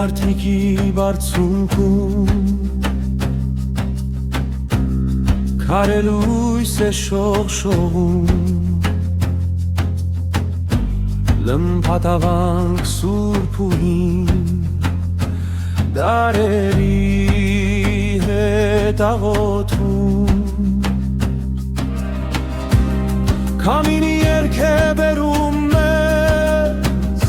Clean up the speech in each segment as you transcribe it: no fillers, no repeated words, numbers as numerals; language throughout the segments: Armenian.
արդնիկի բարձունքում քարելույս է շողշողում լմփաթավանք սուրբ ու հին դարերի հետ աղոթում Քամինի երգ է բերում մեզ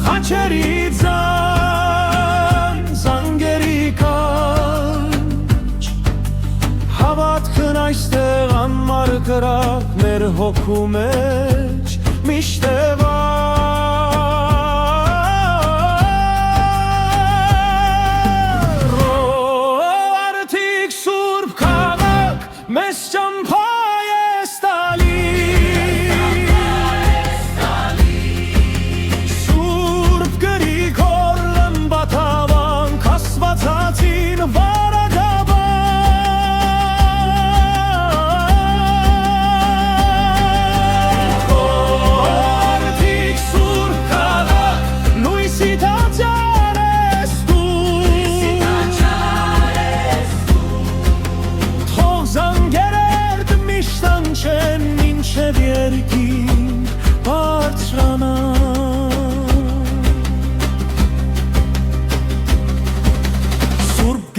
խաչերի ձայն զանգերի կանչ Հավատքն այստեղ անմար կրակ մեր հոգու մեջ միշտ է վառ Արդիկ սուրբ քաղաք մեզ ճամփա ես տալի Սուրբ Գրիգոր լմբաթավանք աստվածածին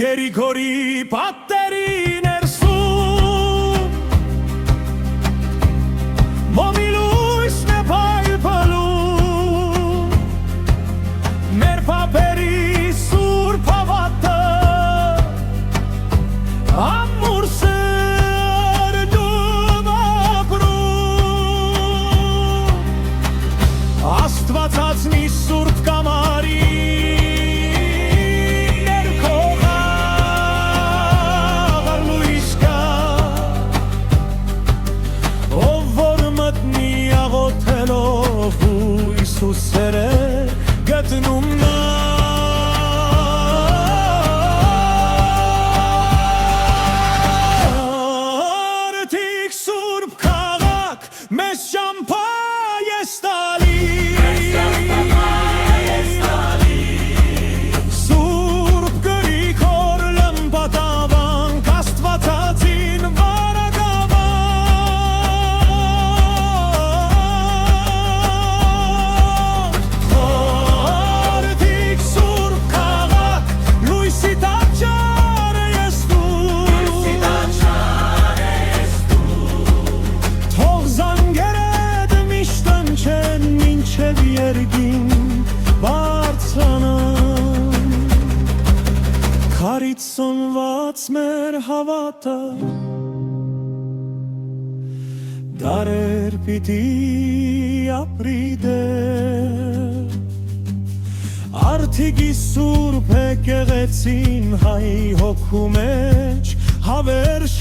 Գրիգորի պատերի ներսում Մոմի լույսն է փայփլում Մեր պապերի սուրբ հավատը ամուր սրտում ապրում Աստվածածնի սուրբ կամարի Սուսեր է գտնում նա Արդիկ սուրբ քաղաք մեզ ճամփա ես տալի Սուրբ Գրիգոր լմբաթավանք աստվածածին Քարից սոնված մեր հավատը դարեր պիտի ապրի դեր Արդիկի սուրբ եկեղեցին հայ հոգու մեջ հավերժ